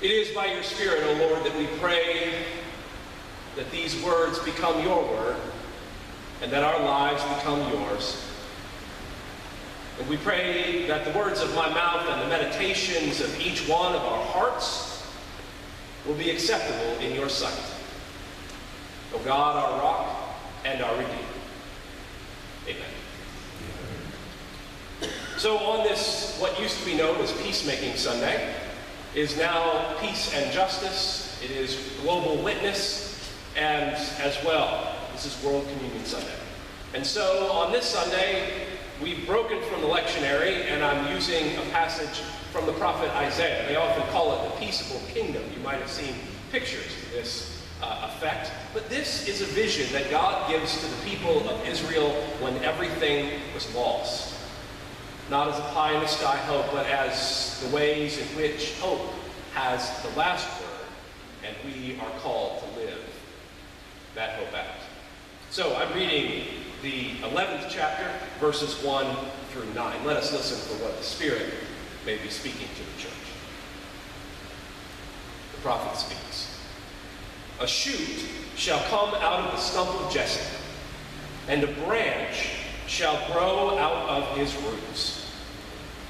It is by your Spirit, O Lord, that we pray that these words become your word and that our lives become yours. And we pray that the words of my mouth and the meditations of each one of our hearts will be acceptable in your sight. O God, our rock and our Redeemer. Amen. So on this, what used to be known as Peacemaking Sunday, is now Peace and Justice. It is Global Witness, and as well, this is World Communion Sunday. And so on this Sunday, we've broken from the lectionary, and I'm using a passage from the prophet Isaiah. They often call it the peaceable kingdom. You might have seen pictures to this effect. But this is a vision that God gives to the people of Israel when everything was lost. Not as a pie-in-the-sky hope, but as the ways in which hope has the last word, and we are called to live that hope out. So I'm reading the 11th chapter, verses 1 through 9. Let us listen for what the Spirit may be speaking to the church. The prophet speaks. A shoot shall come out of the stump of Jesse, and a branch shall grow out of his roots.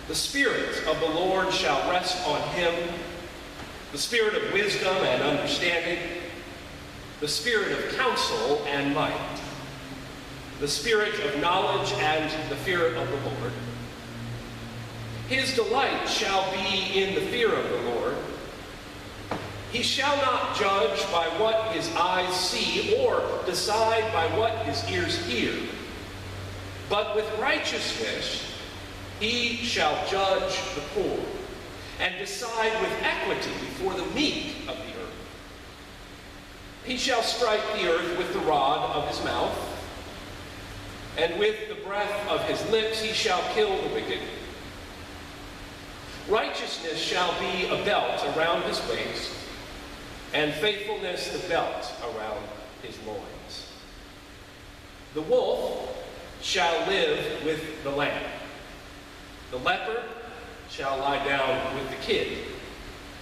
The Spirit of the Lord shall rest on him, the Spirit of wisdom and understanding, the Spirit of counsel and might, the Spirit of knowledge and the fear of the Lord. His delight shall be in the fear of the Lord. He shall not judge by what his eyes see or decide by what his ears hear. But with righteousness he shall judge the poor and decide with equity for the meek of the earth. He shall strike the earth with the rod of his mouth, and with the breath of his lips he shall kill the wicked. Righteousness shall be a belt around his waist, and faithfulness the belt around his loins. The wolf shall live with the lamb. The leopard shall lie down with the kid.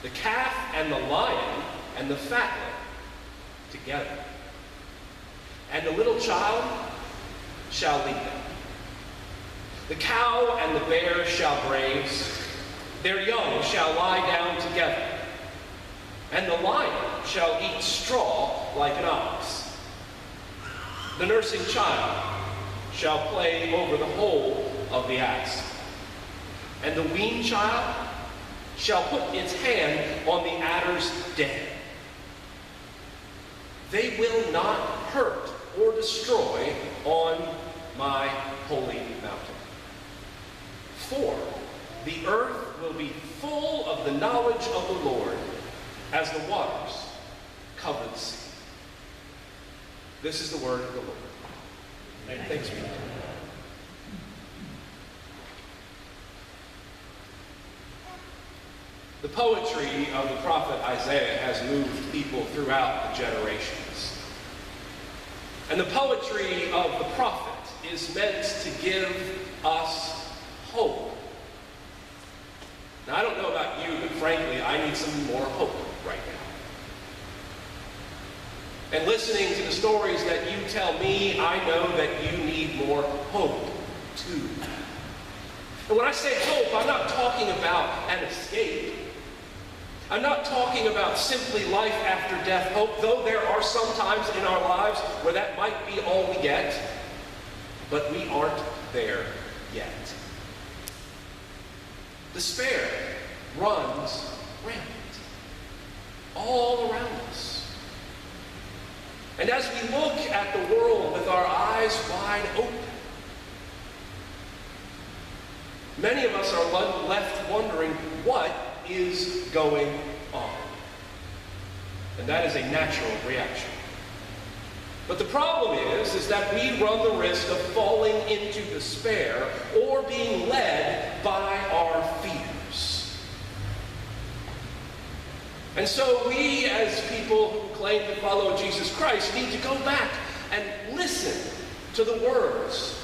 The calf and the lion and the fatling together. And the little child shall lead them. The cow and the bear shall graze. Their young shall lie down together. And the lion shall eat straw like an ox. The nursing child shall play over the hole of the ass. And the weaned child shall put its hand on the adder's den. They will not hurt or destroy on my holy mountain. For the earth will be full of the knowledge of the Lord as the waters cover the sea. This is the word of the Lord. And thanks be to God. The poetry of the prophet Isaiah has moved people throughout the generations. And the poetry of the prophet is meant to give us hope. Now, I don't know about you, but frankly, I need some more hope right now. And listening to the stories that you tell me, I know that you need more hope, too. And when I say hope, I'm not talking about an escape. I'm not talking about simply life after death hope, though there are some times in our lives where that might be all we get, but we aren't there yet. Despair runs rampant all around us. And as we look at the world with our eyes wide open, many of us are left wondering what is going on. And that is a natural reaction. But the problem is that we run the risk of falling into despair or being led by our fears. And so we, as people who claim to follow Jesus Christ, need to go back and listen to the words.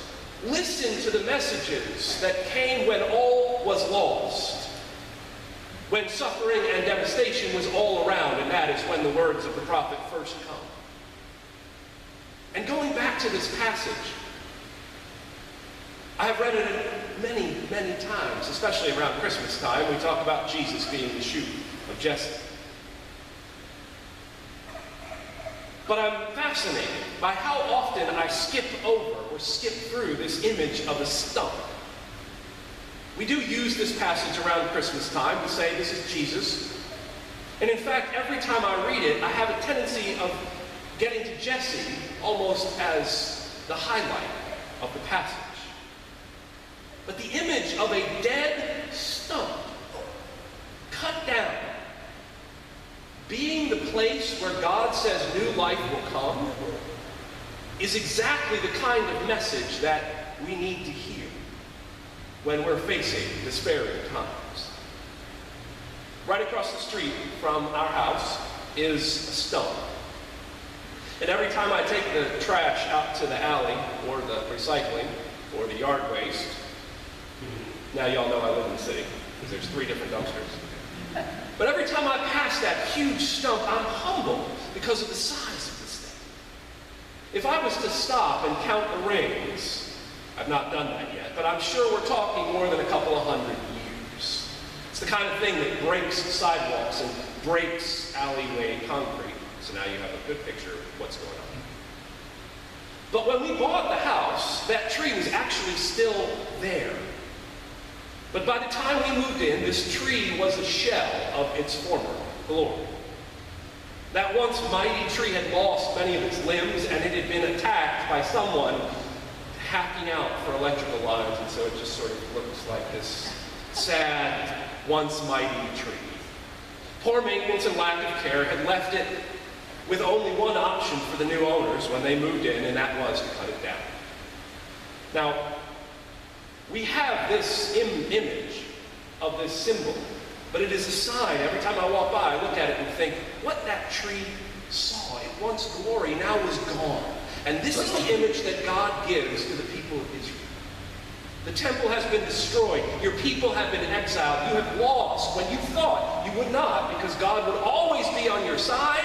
Listen to the messages that came when all was lost. when suffering and devastation was all around, and that is when the words of the prophet first come. And going back to this passage, I have read it many, many times, especially around Christmas time. We talk about Jesus being the shoot of Jesse. But I'm fascinated by how often I skip over or skip through this image of a stump. We do use this passage around Christmas time to say this is Jesus. And in fact, every time I read it, I have a tendency of getting to Jesse almost as the highlight of the passage. But the image of a dead stump, cut down, being the place where God says new life will come, is exactly the kind of message that we need to hear when we're facing despairing times. Right across the street from our house is a stump. And every time I take the trash out to the alley, or the recycling, or the yard waste, now y'all know I live in the city, because there's 3 different dumpsters. But every time I pass that huge stump, I'm humbled because of the size of this thing. If I was to stop and count the rings, I've not done that yet, but I'm sure we're talking more than a couple of hundred years. It's the kind of thing that breaks sidewalks and breaks alleyway concrete. So now you have a good picture of what's going on. But when we bought the house, that tree was actually still there. But by the time we moved in, this tree was a shell of its former glory. That once mighty tree had lost many of its limbs, and it had been attacked by someone hacking out for electrical lines, and so it just sort of looks like this sad, once mighty tree. Poor maintenance and lack of care had left it with only one option for the new owners when they moved in, and that was to cut it down. Now, we have this image of this symbol, but it is a sign. Every time I walk by, I look at it and think, what that tree saw, it once glory, now is gone. And this is the image that God gives to the people of Israel. The temple has been destroyed. Your people have been exiled. You have lost when you thought you would not, because God would always be on your side.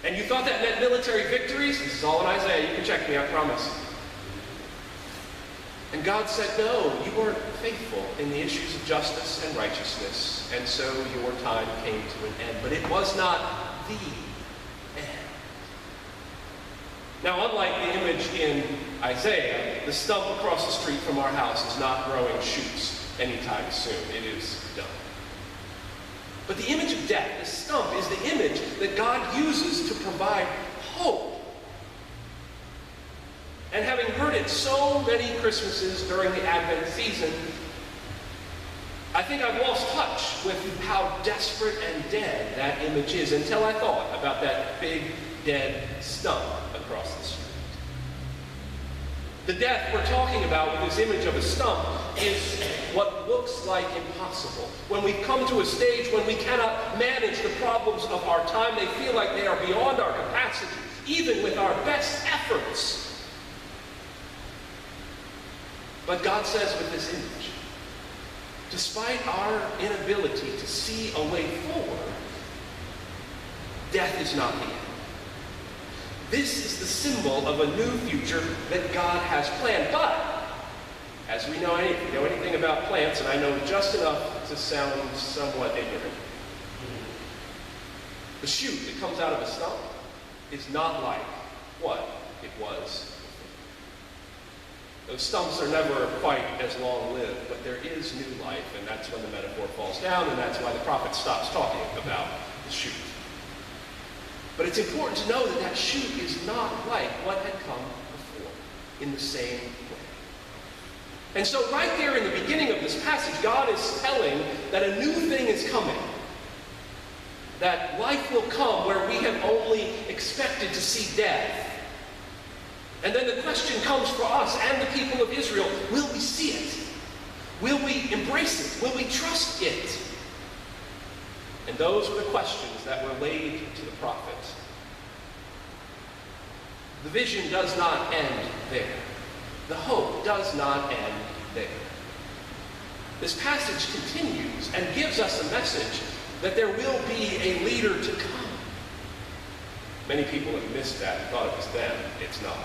And you thought that meant military victories. This is all in Isaiah. You can check me, I promise. And God said, no, you weren't faithful in the issues of justice and righteousness, and so your time came to an end. But it was not the end. Now, unlike the image in Isaiah, the stump across the street from our house is not growing shoots anytime soon. It is done. But the image of death, the stump, is the image that God uses to provide hope. And having heard it so many Christmases during the Advent season, I think I've lost touch with how desperate and dead that image is until I thought about that big, dead stump across the street. The death we're talking about with this image of a stump is what looks like impossible. When we come to a stage when we cannot manage the problems of our time, they feel like they are beyond our capacity, even with our best efforts. But God says with this image, despite our inability to see a way forward, death is not the end. This is the symbol of a new future that God has planned. But, as we know, if you know anything about plants, and I know just enough to sound somewhat ignorant, the shoot that comes out of a stump is not like what it was. Those stumps are never quite as long-lived, but there is new life, and that's when the metaphor falls down, and that's why the prophet stops talking about the shoot. But it's important to know that that shoot is not like what had come before, in the same way. And so right there in the beginning of this passage, God is telling that a new thing is coming. That life will come where we have only expected to see death. And then the question comes for us and the people of Israel, will we see it? Will we embrace it? Will we trust it? And those were the questions that were laid to the prophet. The vision does not end there. The hope does not end there. this passage continues and gives us a message that there will be a leader to come. Many people have missed that and thought it was them. It's not.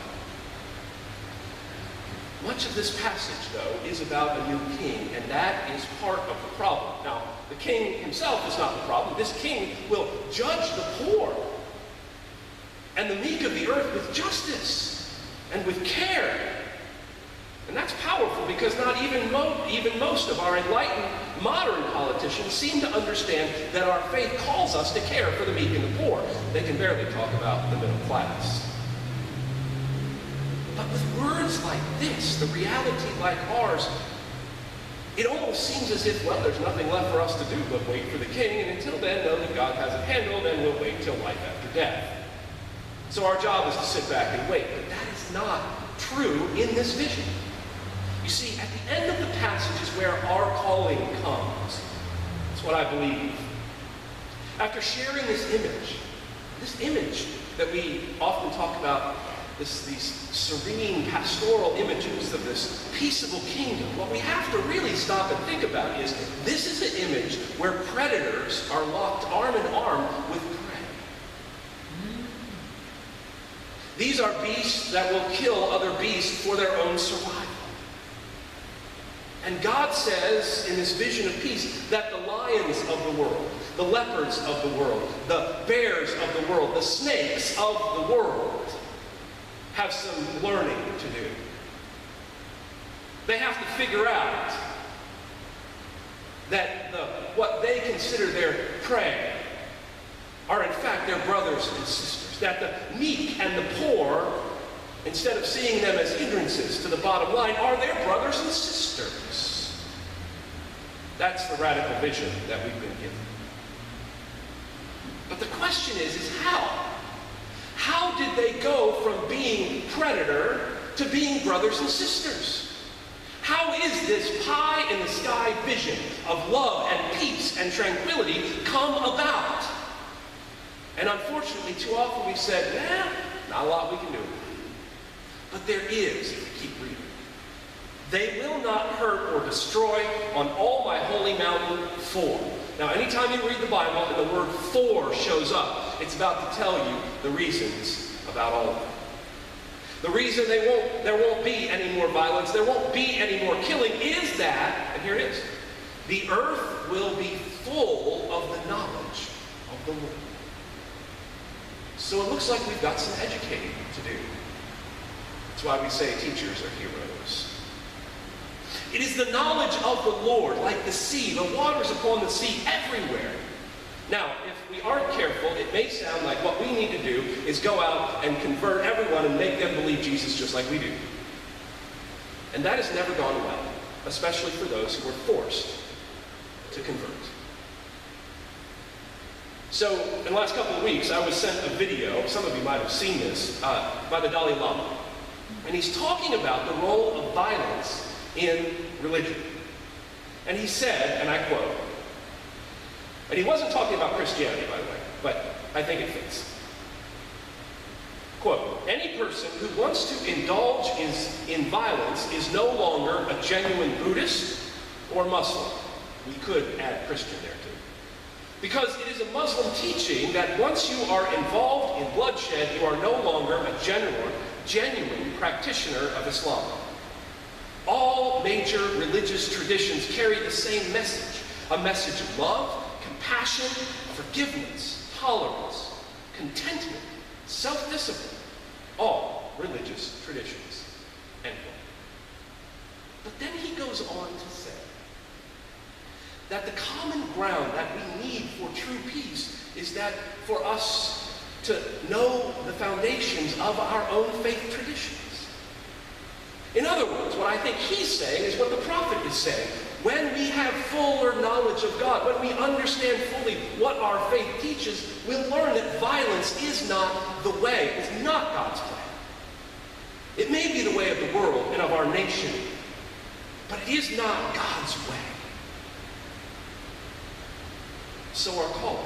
Much of this passage, though, is about a new king, and that is part of the problem. Now, the king himself is not the problem. This king will judge the poor and the meek of the earth with justice and with care. And that's powerful because not even most of our enlightened modern politicians seem to understand that our faith calls us to care for the meek and the poor. They can barely talk about the middle class. But with words like this, the reality like ours, it almost seems as if, well, there's nothing left for us to do but wait for the king, and until then, know that God has it handled, and we'll wait till life after death. So our job is to sit back and wait. But that is not true in this vision. You see, at the end of the passage is where our calling comes. That's what I believe. After sharing this image that we often talk about, these serene pastoral images of this peaceable kingdom, what we have to really stop and think about is this is an image where predators are locked arm in arm with prey. These are beasts that will kill other beasts for their own survival. And God says in this vision of peace that the lions of the world, the leopards of the world, the bears of the world, the snakes of the world have some learning to do. They have to figure out that what they consider their prey are in fact their brothers and sisters. That the meek and the poor, instead of seeing them as hindrances to the bottom line, are their brothers and sisters. That's the radical vision that we've been given. But the question is how? How did they go from being predator to being brothers and sisters? How is this pie-in-the-sky vision of love and peace and tranquility come about? And unfortunately, too often we've said, not a lot we can do. But there is, if we keep reading. They will not hurt or destroy on all my holy mountain for. Now, anytime you read the Bible and the word for shows up, it's about to tell you the reasons about all of it. The reason there won't be any more violence, there won't be any more killing is that, and here it is, the earth will be full of the knowledge of the Lord. So it looks like we've got some educating to do. That's why we say teachers are heroes. It is the knowledge of the Lord, like the sea, the waters upon the sea everywhere. Now, if we aren't careful, it may sound like what we need to do is go out and convert everyone and make them believe Jesus just like we do. And that has never gone well, especially for those who were forced to convert. So, in the last couple of weeks, I was sent a video, some of you might have seen this, by the Dalai Lama. And he's talking about the role of violence in religion. And he said, and I quote, and he wasn't talking about Christianity, by the way, but I think it fits. Quote, any person who wants to indulge in violence is no longer a genuine Buddhist or Muslim. We could add Christian there too. Because it is a Muslim teaching that once you are involved in bloodshed, you are no longer a genuine practitioner of Islam. All major religious traditions carry the same message, a message of love, compassion, forgiveness, tolerance, contentment, self-discipline, all religious traditions. End quote. But then he goes on to say that the common ground that we need for true peace is that for us to know the foundations of our own faith traditions. In other words, what I think he's saying is what the prophet is saying. When we have fuller knowledge of God, when we understand fully what our faith teaches, we'll learn that violence is not the way, it's not God's plan. It may be the way of the world and of our nation, but it is not God's way. So our calling,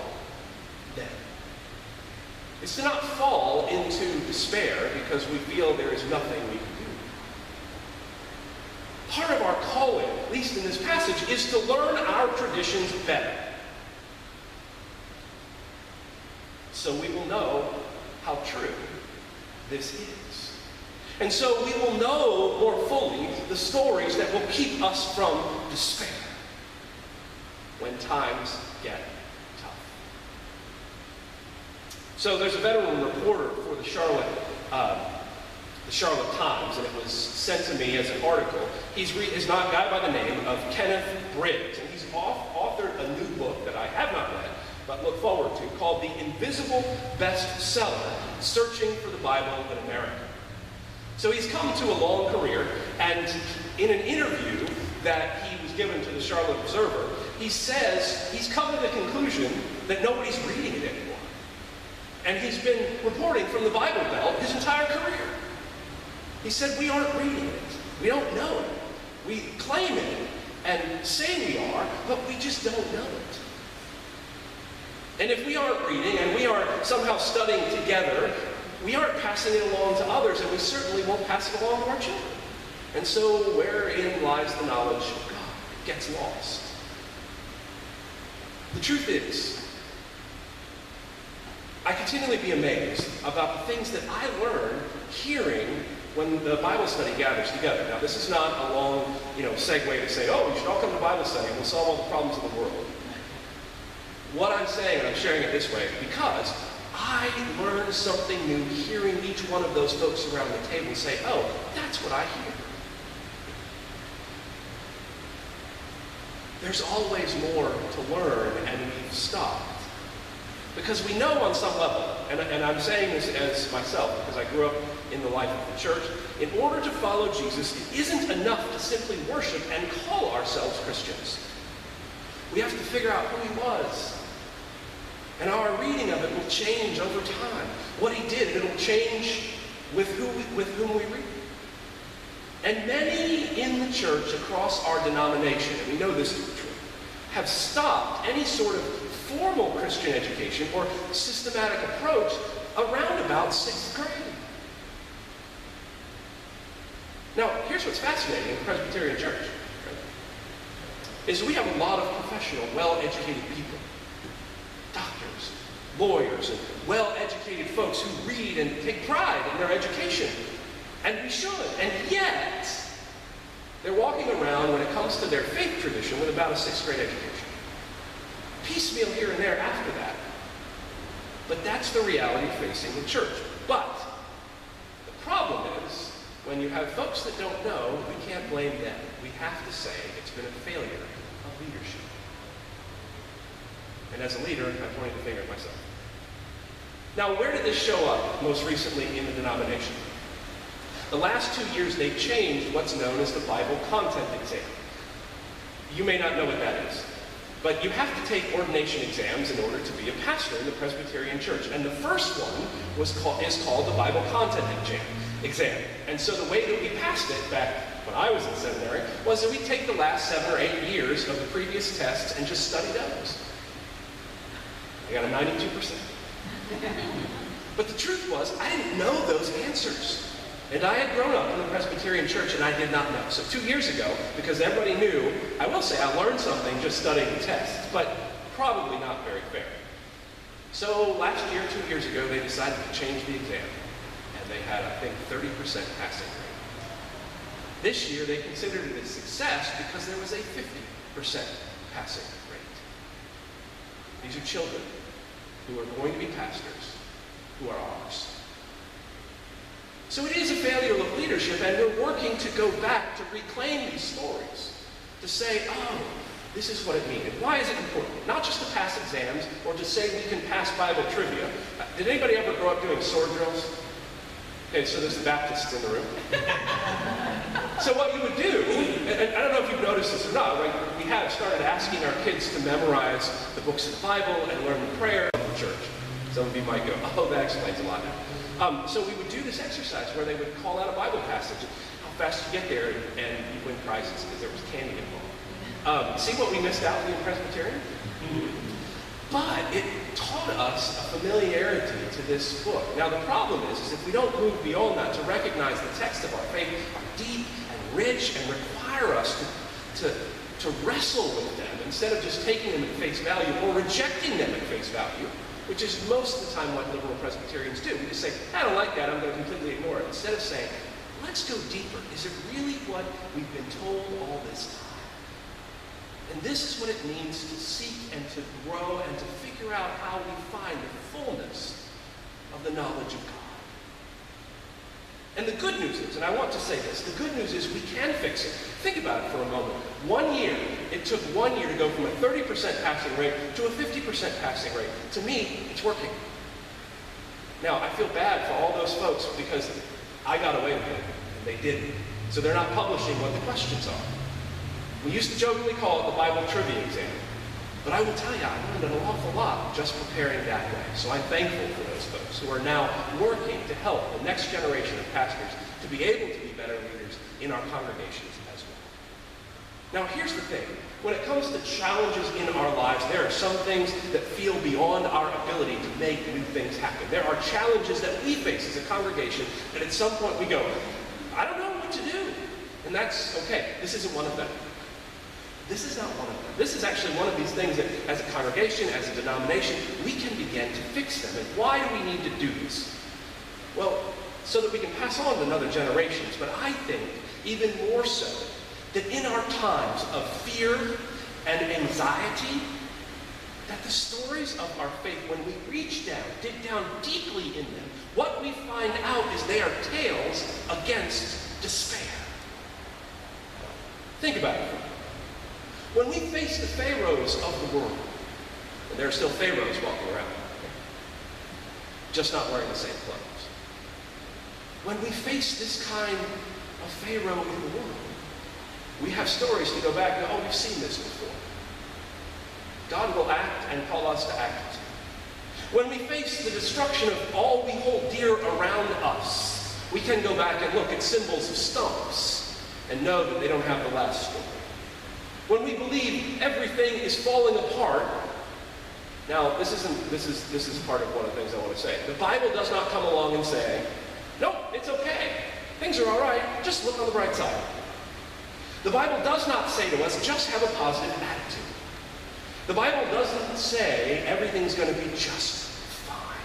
then, is to not fall into despair because we feel there is nothing we can do. Part of our calling, at least in this passage, is to learn our traditions better. So we will know how true this is. And so we will know more fully the stories that will keep us from despair when times get tough. So there's a veteran reporter for the Charlotte Times, and it was sent to me as an article. He's a guy by the name of Kenneth Briggs, and he's authored a new book that I have not read, but look forward to, called The Invisible Bestseller, Searching for the Bible in America. So he's come to a long career, and in an interview that he was given to the Charlotte Observer, he says he's come to the conclusion that nobody's reading it anymore. And he's been reporting from the Bible Belt his entire career. He said, we aren't reading it. We don't know it. We claim it and say we are, but we just don't know it. And if we aren't reading and we aren't somehow studying together, we aren't passing it along to others, and we certainly won't pass it along to our children. And so wherein lies the knowledge of God? It gets lost. The truth is, I continually be amazed about the things that I learn hearing when the Bible study gathers together. Now, this is not a long, segue to say, oh, you should all come to Bible study and we'll solve all the problems of the world. What I'm saying, and I'm sharing it this way, because I learn something new hearing each one of those folks around the table say, oh, that's what I hear. There's always more to learn, and we've stopped. Because we know on some level, and I'm saying this as myself, because I grew up in the life of the church, in order to follow Jesus, it isn't enough to simply worship and call ourselves Christians. We have to figure out who he was. And our reading of it will change over time. What he did, it'll change with whom we read. And many in the church across our denomination, and we know this to be true, have stopped any sort of formal Christian education or systematic approach around about 6th grade. Now, here's what's fascinating in the Presbyterian Church, is we have a lot of professional, well-educated people. Doctors, lawyers, and well-educated folks who read and take pride in their education. And we should. And yet, they're walking around when it comes to their faith tradition with about a 6th grade education. Piecemeal here and there after that. But that's the reality facing the church. But the problem is, when you have folks that don't know, we can't blame them. We have to say it's been a failure of leadership. And as a leader, I'm pointing the finger at myself. Now, where did this show up most recently in the denomination? The last 2 years, they've changed what's known as the Bible Content Exam. You may not know what that is, but you have to take ordination exams in order to be a pastor in the Presbyterian Church. And the first one is called the Bible Content Exam. And so the way that we passed it back when I was in seminary was that we take the last 7 or 8 years of the previous tests and just study those. I got a 92%. But the truth was, I didn't know those answers. And I had grown up in the Presbyterian Church, and I did not know. So 2 years ago, because everybody knew, I will say I learned something just studying the tests, but probably not very fair. So last year, 2 years ago, they decided to change the exam. And they had, I think, 30% passing rate. This year, they considered it a success because there was a 50% passing rate. These are children who are going to be pastors, who are ours. So it is a failure of leadership, and we're working to go back to reclaim these stories, to say, oh, this is what it means. Why is it important? Not just to pass exams or to say we can pass Bible trivia. Did anybody ever grow up doing sword drills? Okay, so there's the Baptists in the room. So what you would do, and I don't know if you've noticed this or not, right? We have started asking our kids to memorize the books of the Bible and learn the prayer of the church. Some of you might go, oh, that explains a lot now. So we would do this exercise where they would call out a Bible passage, how fast you get there, and you win prizes because there was candy involved. See what we missed out being Presbyterian? But it taught us a familiarity to this book. Now the problem is if we don't move beyond that to recognize the texts of our faith are deep and rich and require us to wrestle with them instead of just taking them at face value or rejecting them at face value, which is most of the time what liberal Presbyterians do. We just say, I don't like that, I'm going to completely ignore it. Instead of saying, let's go deeper. Is it really what we've been told all this time? And this is what it means to seek and to grow and to figure out how we find the fullness of the knowledge of God. And the good news is, and I want to say this, the good news is we can fix it. Think about it for a moment. 1 year, it took 1 year to go from a 30% passing rate to a 50% passing rate. To me, it's working. Now, I feel bad for all those folks because I got away with it, and they didn't. So they're not publishing what the questions are. We used to jokingly call it the Bible trivia exam. But I will tell you, I learned an awful lot just preparing that way. So I'm thankful for those folks who are now working to help the next generation of pastors to be able to be better leaders in our congregations as well. Now here's the thing. When it comes to challenges in our lives, there are some things that feel beyond our ability to make new things happen. There are challenges that we face as a congregation that at some point we go, I don't know what to do. And that's okay. This isn't one of them. This is not one of them. This is actually one of these things that, as a congregation, as a denomination, we can begin to fix them. And why do we need to do this? Well, so that we can pass on to another generations. But I think, even more so, that in our times of fear and anxiety, that the stories of our faith, when we reach down, dig down deeply in them, what we find out is they are tales against despair. Think about it. When we face the pharaohs of the world, and there are still pharaohs walking around, just not wearing the same clothes. When we face this kind of pharaoh in the world, we have stories to go back and, oh, we've seen this before. God will act and call us to act. When we face the destruction of all we hold dear around us, we can go back and look at symbols of stumps and know that they don't have the last story. When we believe everything is falling apart, now this is part of one of the things I want to say. The Bible does not come along and say, nope, it's okay. Things are all right. Just look on the bright side. The Bible does not say to us, just have a positive attitude. The Bible doesn't say everything's going to be just fine.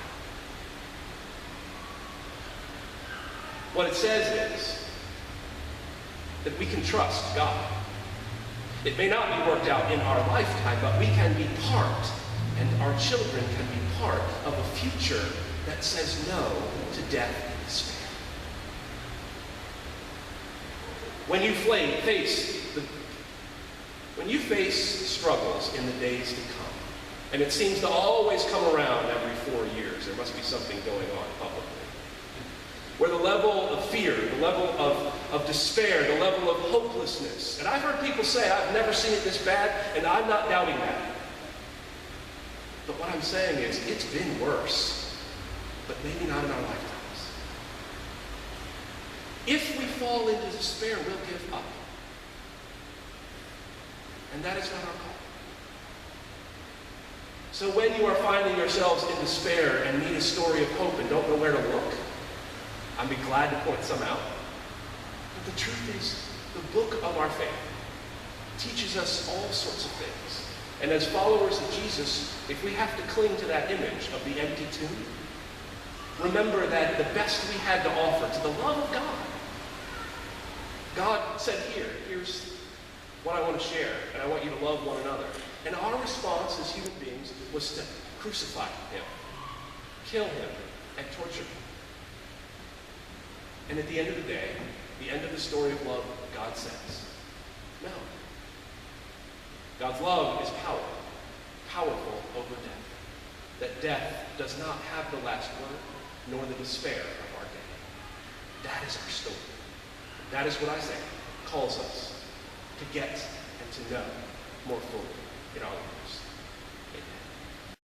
What it says is that we can trust God. It may not be worked out in our lifetime, but we can be part, and our children can be part of a future that says no to death and despair. When you face struggles in the days to come, and it seems to always come around every 4 years, there must be something going on publicly, where the level of fear, the level of despair, the level of hopelessness, and I've heard people say, I've never seen it this bad, and I'm not doubting that. But what I'm saying is, it's been worse, but maybe not in our lifetimes. If we fall into despair, we'll give up. And that is not our call. So when you are finding yourselves in despair and need a story of hope and don't know where to look, I'd be glad to point some out. But the truth is, the book of our faith teaches us all sorts of things. And as followers of Jesus, if we have to cling to that image of the empty tomb, remember that the best we had to offer to the love of God, God said, here's what I want to share, and I want you to love one another. And our response as human beings was to crucify him, kill him, and torture him. And at the end of the day, the end of the story of love, God says, no. God's love is powerful over death. That death does not have the last word, nor the despair of our day. That is our story. That is what I say calls us to get and to know more fully in our lives.